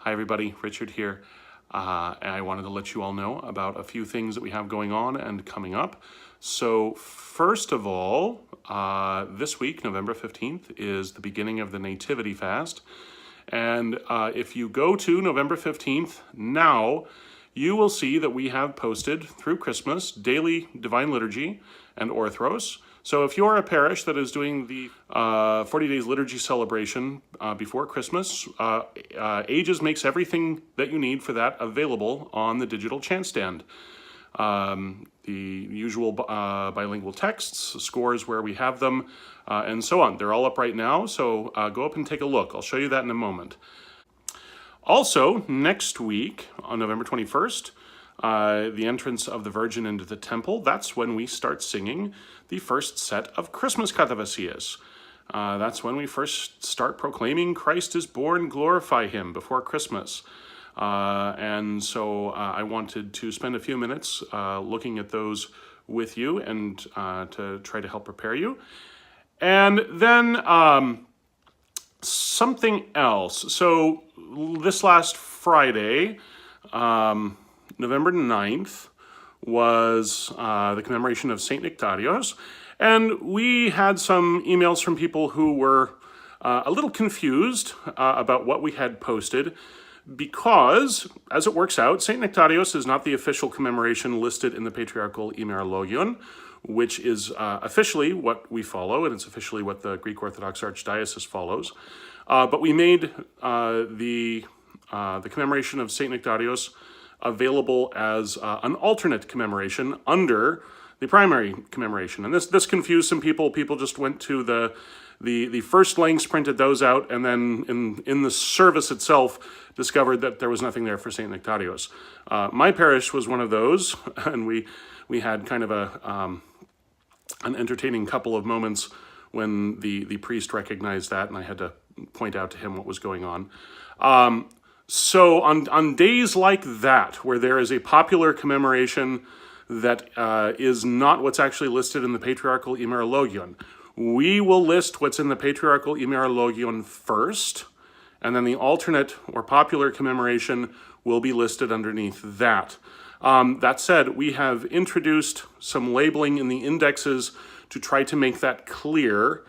Hi everybody, Richard here. And I wanted to let you all know about a few things that we have going on and coming up. So first of all, this week, November 15th, is the beginning of the Nativity fast. And if you go to November 15th now, you will see that we have posted through Christmas daily Divine Liturgy and Orthros. So if you're a parish that is doing the 40 Days Liturgy celebration before Christmas, Ages makes everything that you need for that available on the digital chant stand. The usual bilingual texts, scores where we have them, and so on. They're all up right now, so go up and take a look. I'll show you that in a moment. Also, next week, on November 21st, the entrance of the Virgin into the temple, that's when we start singing the first set of Christmas Katavasies. That's when we first start proclaiming Christ is born, glorify him before Christmas. And so I wanted to spend a few minutes looking at those with you and to try to help prepare you. And then something else. So this last Friday, November 9th, was the commemoration of St. Nectarios. And we had some emails from people who were a little confused about what we had posted because, as it works out, St. Nectarios is not the official commemoration listed in the Patriarchal Immerologion, which is officially what we follow, and it's officially what the Greek Orthodox Archdiocese follows. But we made the commemoration of St. Nectarios available as an alternate commemoration under the primary commemoration. And this confused some people. People just went to the first links, printed those out, and then in the service itself discovered that there was nothing there for St. Nectarios. My parish was one of those, and we had kind of an entertaining couple of moments when the priest recognized that, and I had to point out to him what was going on. So on days like that, where there is a popular commemoration that is not what's actually listed in the Patriarchal Immerologion, we will list what's in the Patriarchal Immerologion first, and then the alternate or popular commemoration will be listed underneath that. That said, we have introduced some labeling in the indexes to try to make that clear,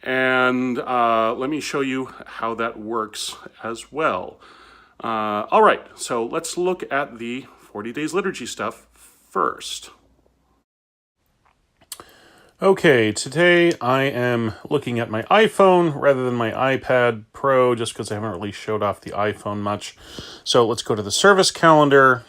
and let me show you how that works as well. All right, so let's look at the 40 Days Liturgy stuff first. Okay, today I am looking at my iPhone rather than my iPad Pro just because I haven't really showed off the iPhone much. So let's go to the service calendar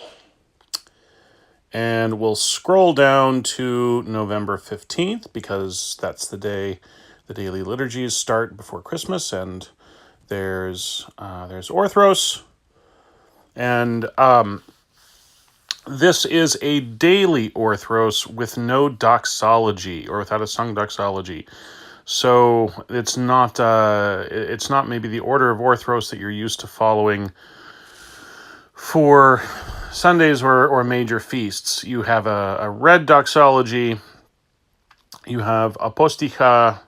and we'll scroll down to November 15th because that's the day the daily liturgies start before Christmas, and there's Orthros. And this is a daily Orthros with no doxology, or without a sung doxology. So it's not maybe the order of Orthros that you're used to following for Sundays or major feasts. You have a read doxology, you have aposticha,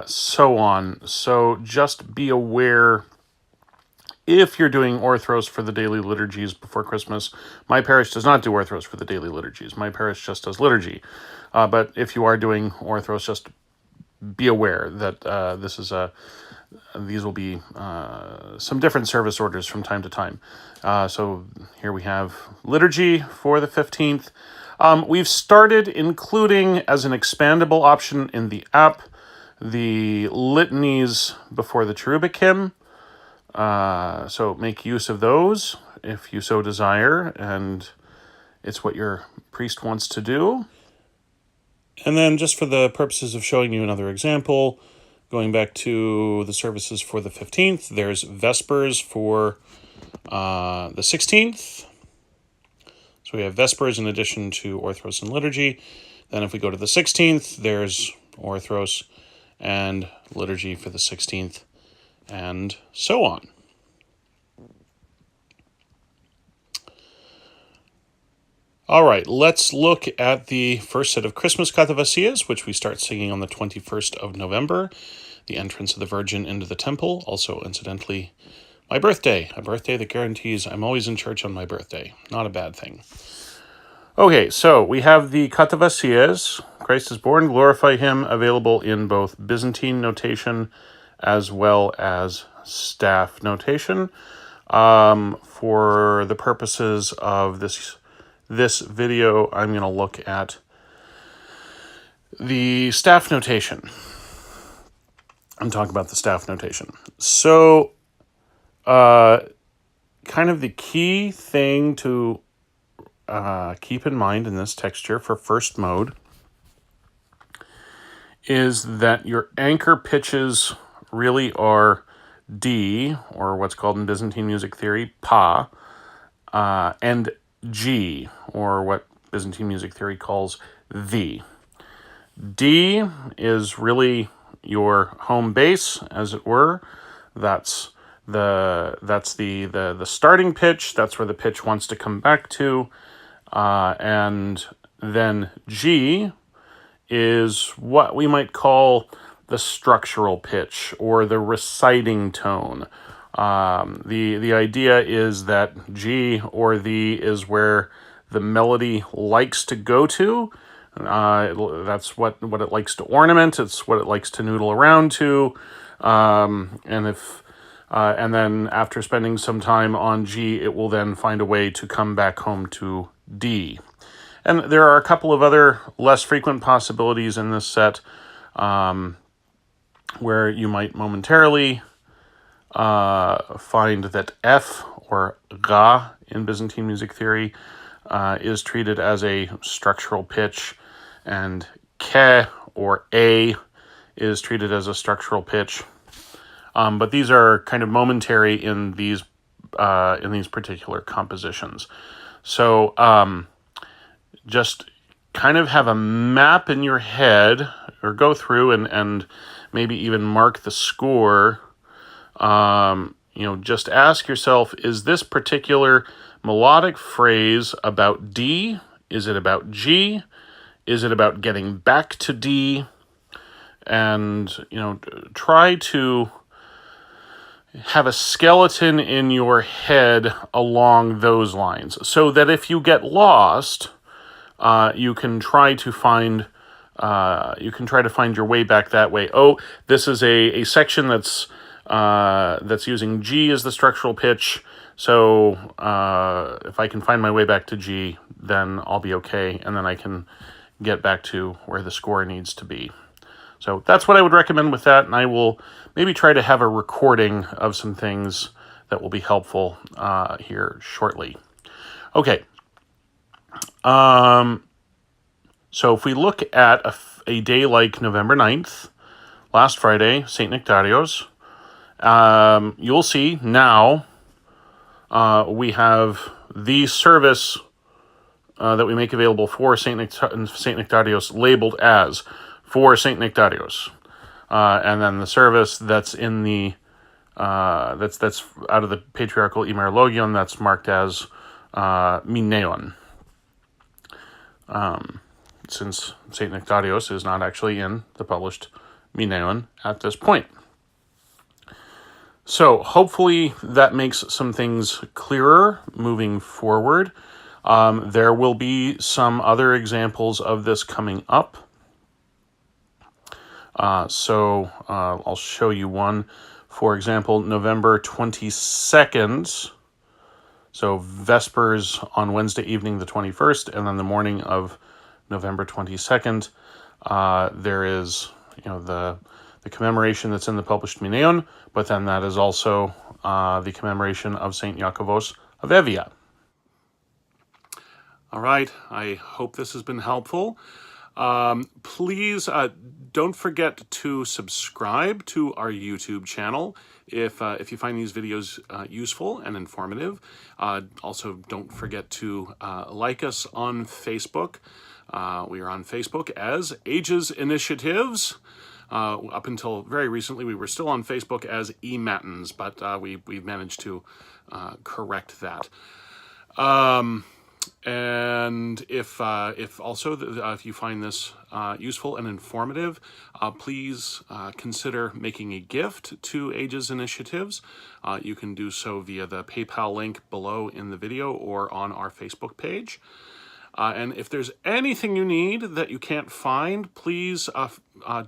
so on. So just be aware if you're doing Orthros for the daily liturgies before Christmas. My parish does not do Orthros for the daily liturgies. My parish just does liturgy. But if you are doing Orthros, just be aware that these will be some different service orders from time to time. So here we have liturgy for the 15th. We've started including as an expandable option in the app the litanies before the cherubic hymn. So make use of those if you so desire, and it's what your priest wants to do. And then just for the purposes of showing you another example, going back to the services for the 15th, there's Vespers for the 16th. So we have Vespers in addition to Orthros and Liturgy. Then if we go to the 16th, there's Orthros and Liturgy for the 16th, and so on. All right, let's look at the first set of Christmas Katavasies, which we start singing on the 21st of November, the entrance of the Virgin into the temple, also incidentally my birthday, a birthday that guarantees I'm always in church on my birthday. Not a bad thing. Okay, so we have the Katavasies, Christ is born, glorify him, available in both Byzantine notation as well as staff notation. For the purposes of this video, I'm going to look at the staff notation. I'm talking about the staff notation. So, kind of the key thing to keep in mind in this texture for first mode is that your anchor pitches really are D, or what's called in Byzantine music theory, Pa, and G, or what Byzantine music theory calls the. D is really your home base, as it were. That's the starting pitch. That's where the pitch wants to come back to. And then G is what we might call the structural pitch or the reciting tone. The idea is that G or the is where the melody likes to go to. That's what it likes to ornament. It's what it likes to noodle around to. And then after spending some time on G, it will then find a way to come back home to D. And there are a couple of other less frequent possibilities in this set where you might momentarily find that F, or Ga in Byzantine music theory, is treated as a structural pitch, and Ke, or A, is treated as a structural pitch. But these are kind of momentary in these particular compositions. So just kind of have a map in your head, or go through and maybe even mark the score. Just ask yourself, is this particular melodic phrase about D? Is it about G? Is it about getting back to D? And, try to have a skeleton in your head along those lines, so that if you get lost, you can try to find your way back that way. Oh, this is a section that's using G as the structural pitch. So if I can find my way back to G, then I'll be okay, and then I can get back to where the score needs to be. So that's what I would recommend with that, and I will maybe try to have a recording of some things that will be helpful here shortly. Okay. So if we look at a day like November 9th, last Friday, St. Nectarios, you'll see now we have the service that we make available for St. Nectarios labeled as for St. Nectarios. And then the service that's in the that's out of the patriarchal Imerologion, that's marked as Mineon. Since St. Nectarios is not actually in the published Mineon at this point. So hopefully that makes some things clearer moving forward. There will be some other examples of this coming up. So I'll show you one. For example, November 22nd, so Vespers on Wednesday evening the 21st, and then the morning of November 22nd, there is, the commemoration that's in the published Mineon, but then that is also the commemoration of St. Iacovos of Evia. All right, I hope this has been helpful. Please don't forget to subscribe to our YouTube channel if you find these videos useful and informative. Also, don't forget to like us on Facebook. We are on Facebook as Agesinitiatives. Up until very recently, we were still on Facebook as eMatins, but we've managed to correct that. And if also if you find this useful and informative, please consider making a gift to Ages Initiatives. You can do so via the PayPal link below in the video or on our Facebook page. And if there's anything you need that you can't find, please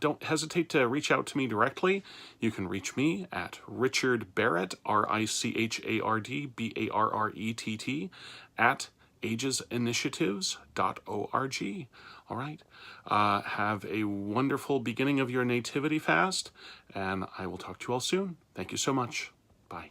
don't hesitate to reach out to me directly. You can reach me at richardbarrett, richardbarrett, at agesinitiatives.org. All right. Have a wonderful beginning of your Nativity fast, and I will talk to you all soon. Thank you so much. Bye.